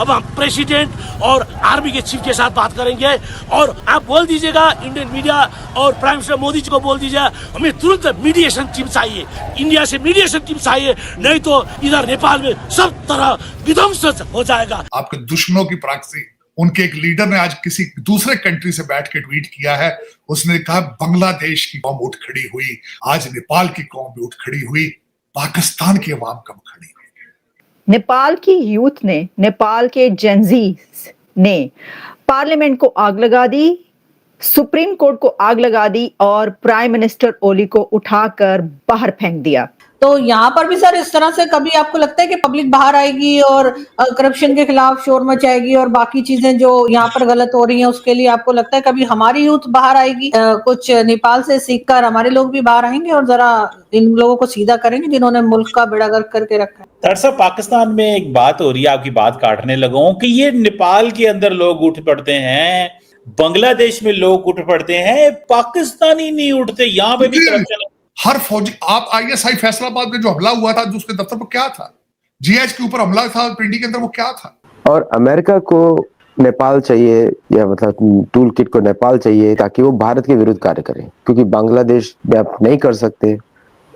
अब हम प्रेसिडेंट और आर्मी के चीफ के साथ बात करेंगे और आप बोल दीजिएगा इंडियन मीडिया और प्राइम मिनिस्टर मोदी जी को बोल दीजिए हमें तुरंत मीडिएशन टीम चाहिए, इंडिया से मीडिएशन टीम चाहिए, नहीं तो इधर नेपाल में सब तरह विध्वंस हो जाएगा। आपके दुश्मनों की प्रॉक्सी उनके एक लीडर ने आज किसी दूसरे कंट्री से बैठ के ट्वीट किया है। उसने कहा बांग्लादेश की कौम उठ खड़ी हुई, आज नेपाल की कौम भी उठ खड़ी हुई, पाकिस्तान की अवाम कब खड़ी हुई। नेपाल की यूथ ने, नेपाल के जेनजी ने पार्लियामेंट को आग लगा दी, सुप्रीम कोर्ट को आग लगा दी और प्राइम मिनिस्टर ओली को उठाकर बाहर फेंक दिया। तो यहाँ पर भी सर इस तरह से कभी आपको लगता है कि पब्लिक बाहर आएगी और करप्शन के खिलाफ शोर मचाएगी और बाकी चीजें जो यहाँ पर गलत हो रही हैं उसके लिए आपको लगता है कभी हमारी यूथ बाहर आएगी, कुछ नेपाल से सीखकर हमारे लोग भी बाहर आएंगे और जरा इन लोगों को सीधा करेंगे जिन्होंने मुल्क का बेड़ा गर्क करके रखा है। दरअसल पाकिस्तान में एक बात हो रही है, आपकी बात काटने लगा कि ये नेपाल के अंदर लोग उठ पड़ते हैं, बांग्लादेश में लोग उठ पड़ते हैं, पाकिस्तानी नहीं उठते, यहाँ पे भी करप्शन। हर फौजी, आप आईएसआई फैसलाबाद में जो हमला हुआ था, जो उसके दफ्तर पर क्या था, जीएच के ऊपर हमला था पिंडी के अंदर, वो क्या था। और अमेरिका को नेपाल चाहिए, या मतलब टूल किट को नेपाल चाहिए ताकि वो भारत के विरुद्ध कार्य करें, क्योंकि बांग्लादेश में आप नहीं कर सकते।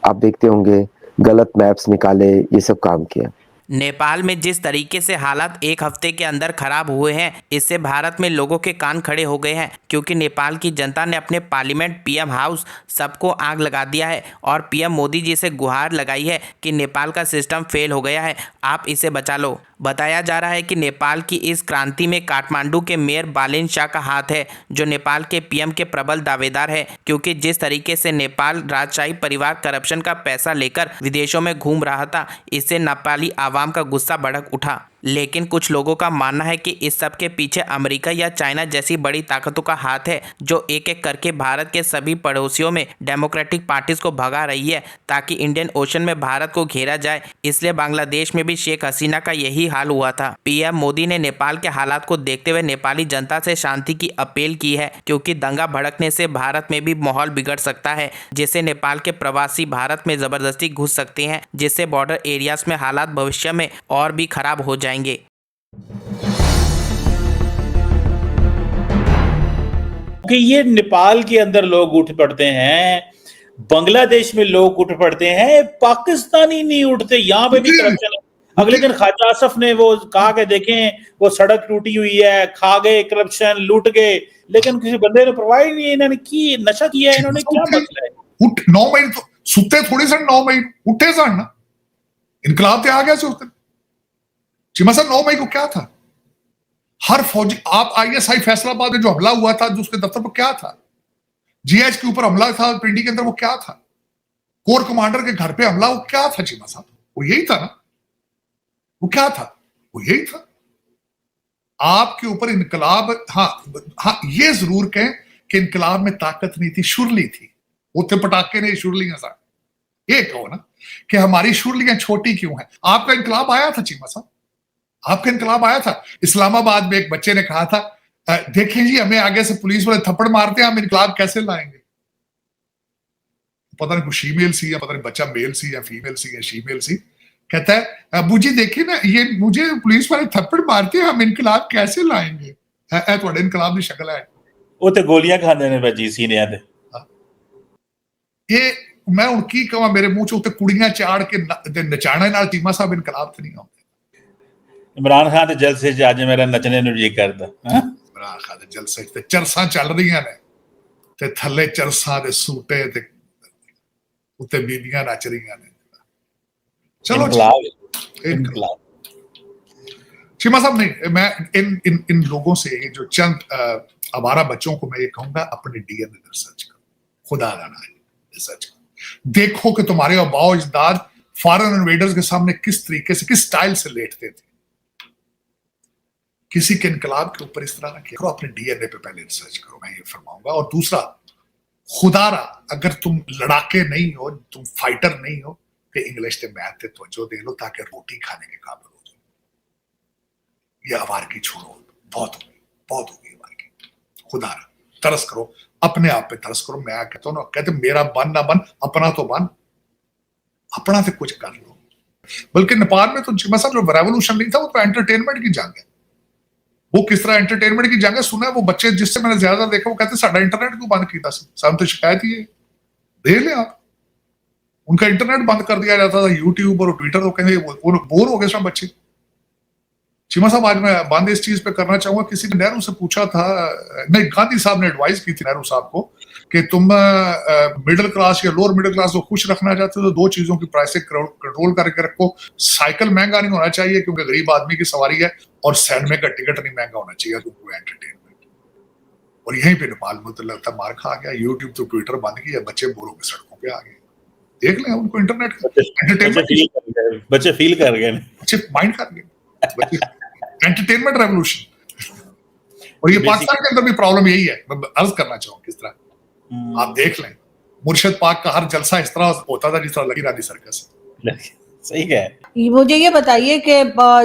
आप देखते होंगे गलत मैप्स निकाले, ये सब काम किया। नेपाल में जिस तरीके से हालात एक हफ्ते के अंदर खराब हुए हैं, इससे भारत में लोगों के कान खड़े हो गए हैं, क्योंकि नेपाल की जनता ने अपने पार्लियामेंट, पीएम हाउस सबको आग लगा दिया है और पीएम मोदी जी से गुहार लगाई है कि नेपाल का सिस्टम फेल हो गया है, आप इसे बचा लो। बताया जा रहा है कि नेपाल की इस क्रांति में काठमांडू के मेयर बालेन शाह का हाथ है, जो नेपाल के पीएम के प्रबल दावेदार है, क्योंकि जिस तरीके से नेपाल राजशाही परिवार करप्शन का पैसा लेकर विदेशों में घूम रहा था, इससे नेपाली आवाम का गुस्सा भड़क उठा। लेकिन कुछ लोगों का मानना है कि इस सब के पीछे अमेरिका या चाइना जैसी बड़ी ताकतों का हाथ है, जो एक एक करके भारत के सभी पड़ोसियों में डेमोक्रेटिक पार्टीज को भगा रही है ताकि इंडियन ओशन में भारत को घेरा जाए। इसलिए बांग्लादेश में भी शेख हसीना का यही हाल हुआ था। पीएम मोदी ने नेपाल के हालात को देखते हुए नेपाली जनता से शांति की अपील की है, क्योंकि दंगा भड़कने से भारत में भी माहौल बिगड़ सकता है, जिससे नेपाल के प्रवासी भारत में जबरदस्ती घुस सकते हैं, जिससे बॉर्डर एरियाज में हालात भविष्य में और भी खराब हो जाएंगे। कि ये नेपाल के अंदर लोग उठ पड़ते हैं, बांग्लादेश में लोग उठ पड़ते हैं, पाकिस्तानी नहीं उठते, यहाँ पे भी करप्शन। अगले दिन ख्वाजा आसफ ने वो कहा कि देखें वो सड़क टूटी हुई है, खा गए करप्शन, लूट गए, लेकिन किसी बंदे ने परवाह नहीं, इन्होंने की नशा किया है, इन्होंने क्या मसला है। उठ 9 महीने तो सुते थोड़ी सन, 9 महीने उठे सन ना, इनकलाब ते आ गया से उस दिन। चीमा साहब 9 मई को क्या था, हर फौजी, आप आईएसआई फैसलाबाद में जो हमला हुआ था, जो उसके दफ्तर पर क्या था, जीएच के ऊपर हमला था पिंडी के अंदर, वो क्या था, कोर कमांडर के घर पे हमला, वो क्या था चीमा साहब, वो यही था ना, वो क्या था, वो यही था। आपके ऊपर इनकलाब, हाँ ये जरूर कहें कि इनकलाब में ताकत नहीं थी, शुरली थी, उथे पटाखे ने शुरलियां सा, ये कहो ना कि हमारी शुरलियां छोटी क्यों है। आपका इनकलाब आया था चीमा साहब, आपका इनकलाब आया था। इस्लामाबाद में एक बच्चे ने कहा था, देखें जी हमें आगे से पुलिस वाले थप्पड़ मारते हैं, हम इनकलाब कैसे लाएंगे। पता नहीं कुछ शीमेल सी या पता नहीं बच्चा मेल सी या फीमेल सी या शीमेल सी, कहता है अबू जी देखिए ना, ये मुझे पुलिस वाले थप्पड़ मारते हैं, हम इनकलाब कैसे लाएंगे। थोड़े इनकलाब की शक्ल है वो तो गोलियां खाने ने भाजी सीने दे। ये मैं उनकी कहा मेरे मुंह च उत्ते कुड़ियां चाड़ के नचाने नाल चीमा साहब इनकलाब तो नहीं आते। इमरान खान के जलसे च अज मेरा नचने नूं जी करदा। इमरान खान के जलसे ते चरसां चल रहीआं ने ते थल्ले चरसां दे सूटे ते उत्ते बीबियां नच रहीआं ने। चलो इनकलाब। चीमा साहब नहीं, मैं इन लोगों से ये जो चंद आवारा बच्चों को मैं ये कहूंगा, अपने डीएनए रिसर्च करो, खुदा जाना रिसर्च करो, देखो कि तुम्हारे आबाओ अजदाद फॉरेन इन्वेडर्स के सामने किस तरीके से, किस स्टाइल से लेटते थे। किसी के इनकलाब के ऊपर इस तरह ना करो, अपने डीएनए पे पहले रिसर्च करो, मैं ये फरमाऊंगा। और दूसरा, खुदारा अगर तुम लड़ाके नहीं हो, तुम फाइटर नहीं हो, कि इंग्लिश के मैथ पे तवज्जो दे लो ताकि रोटी खाने के काबिल हो जाओ। ये आवारगी छोड़ो, बहुत हो गई आवारगी। खुदारा तरस करो, अपने आप पे तरस करो। मैं कहता हूँ ना, कहते मेरा बन ना बन, अपना तो बन, अपना से कुछ कर लो। बल्कि नेपाल में तो चीमा साहब जो रेवोल्यूशन नहीं था, वो तो एंटरटेनमेंट की जंग है। वो किस तरह एंटरटेनमेंट की जंग सुना है। वो बच्चे जिससे मैंने ज्यादा देखा वो कहते साडा इंटरनेट क्यों बंद किया साहब, तो शिकायत ही है, देख ले आप, उनका इंटरनेट बंद कर दिया जाता था, यूट्यूब और ट्विटर, तो कहते बोर हो गए सब बच्चे। चीमा साहब आज मैं बंद इस चीज पे करना चाहूंगा, किसी ने नेहरू से पूछा था, नहीं गांधी साहब ने एडवाइस की थी नेहरू साहब को कि तुम मिडिल क्लास या लोअर मिडिल क्लास को खुश रखना चाहते हो तो दो चीजों की प्राइस कंट्रोल करके रखो, साइकिल महंगा नहीं होना चाहिए क्योंकि गरीब आदमी की सवारी है, और सिनेमा का टिकट नहीं महंगा होना चाहिए क्योंकि एंटरटेनमेंट। और यहीं पे नेपाल में तो लगता है मार खा गया, यूट्यूब तो ट्विटर बंद किया, बच्चे बोर होकर सड़कों पे आ गए। देख लें उनको इंटरनेट एंटरटेनमेंट, बच्चे फील कर गए, बच्चे माइंड कर गए, एंटरटेनमेंट रेवोल्यूशन। और ये पाकिस्तान के अंदर भी प्रॉब्लम यही है, मैं अर्ज करना चाहूँ किस तरह आप देख लें, मुर्शिद पाक का हर जलसा इस तरह होता था जिस तरह लगी रानी सर्कस। सही है। मुझे ये बताइए कि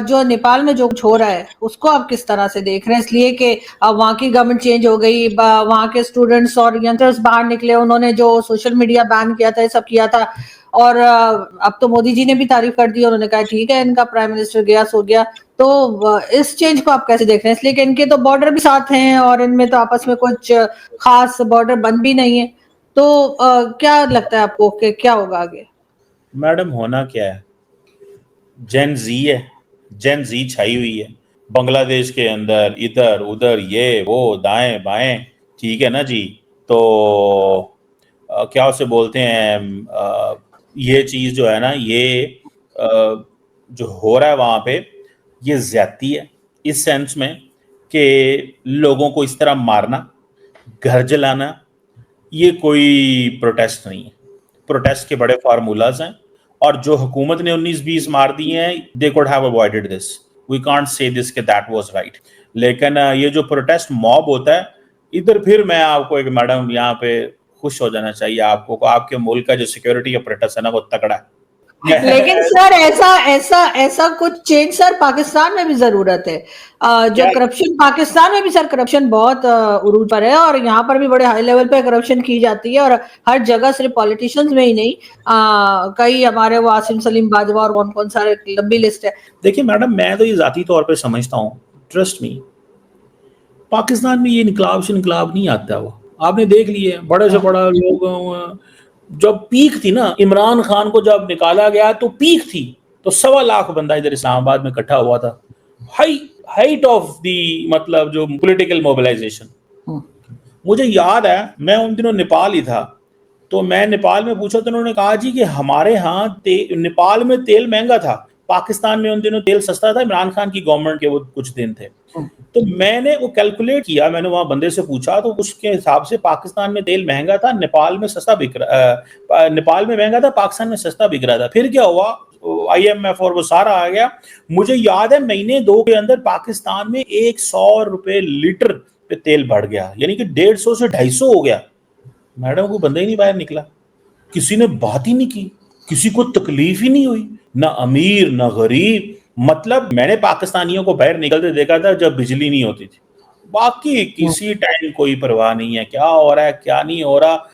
जो नेपाल में जो कुछ हो रहा है उसको आप किस तरह से देख रहे हैं, इसलिए कि वहाँ की गवर्नमेंट चेंज हो गई, वहाँ के स्टूडेंट्स और यंगस्टर्स बाहर निकले, उन्होंने जो सोशल मीडिया बैन किया था, ये सब किया था, और अब तो मोदी जी ने भी तारीफ कर दी, उन्होंने कहा ठीक है इनका प्राइम मिनिस्टर गया सो गया। तो इस चेंज को आप कैसे देख रहे हैं, इसलिए कि इनके तो बॉर्डर भी साथ हैं और इनमें तो आपस में कुछ खास बॉर्डर बंद भी नहीं है, तो क्या लगता है आपको कि क्या होगा आगे? मैडम होना क्या है, जेन जी है, जेन जी छाई हुई है बांग्लादेश के अंदर, इधर उधर ये वो दाएं बाएं, ठीक है ना जी। तो क्या उसे बोलते हैं, ये चीज जो है ना, ये जो हो रहा है वहां पे, ये ज्यादती है इस सेंस में कि लोगों को इस तरह मारना, घर जलाना, ये कोई प्रोटेस्ट नहीं है। प्रोटेस्ट के बड़े फार्मूलाज हैं, और जो हुकूमत ने 19-20 मार दिए हैं, they could have avoided this, we can't say this कि दैट वाज राइट। लेकिन ये जो प्रोटेस्ट मॉब होता है इधर, फिर मैं आपको एक मैडम यहाँ पे खुश हो जाना चाहिए आपको, आपके मुल्क का जो सिक्योरिटी अपरेटस है ना वो तगड़ा है। लेकिन सर ऐसा कुछ चेंज सर पाकिस्तान में भी जरूरत है। जो करप्शन पाकिस्तान में भी सर करप्शन बहुत उरूज पर है, और यहाँ पर भी बड़े हाई लेवल पे करप्शन की जाती है, और हर जगह सिर्फ पॉलिटिशियंस में ही नहीं, कई हमारे वो आसिम सलीम बाजवा और कौन कौन सारे लंबी लिस्ट है। देखिए मैडम, मैं तो ये जाती तौर पे समझता हूँ, ट्रस्ट मी, पाकिस्तान में ये इनकलाब नहीं आता। वो आपने देख लिए बड़े से बड़ा लोग, जब पीक थी ना, इमरान खान को जब निकाला गया तो पीक थी, तो 1.25 लाख बंदा इधर इस्लामाबाद में इकट्ठा हुआ था, हाइट ऑफ दी मतलब जो पॉलिटिकल मोबिलाइजेशन। मुझे याद है मैं उन दिनों नेपाल ही था, तो मैं नेपाल में पूछा तो उन्होंने कहा जी कि हमारे यहाँ नेपाल में तेल महंगा था, पाकिस्तान में उन दिनों तेल सस्ता था, इमरान खान की गवर्नमेंट के वो कुछ दिन थे। तो मैंने वो कैलकुलेट किया, मैंने वहां बंदे से पूछा तो उसके हिसाब से पाकिस्तान में तेल महंगा था, नेपाल में सस्ता बिक रहा, नेपाल में महंगा था, पाकिस्तान में सस्ता बिक रहा था। फिर क्या हुआ, IMF और वो सारा आ गया। मुझे याद है महीने 2 के अंदर पाकिस्तान में 100 रुपए लीटर पे तेल बढ़ गया, यानी कि 150 से 250 हो गया। मैडम कोई बंदा ही नहीं बाहर निकला, किसी ने बात ही नहीं की, किसी को तकलीफ ही नहीं हुई, ना अमीर ना गरीब। मतलब मैंने पाकिस्तानियों को बाहर निकलते देखा था जब बिजली नहीं होती थी, बाकी किसी टाइम कोई परवाह नहीं है क्या हो रहा है क्या नहीं हो रहा।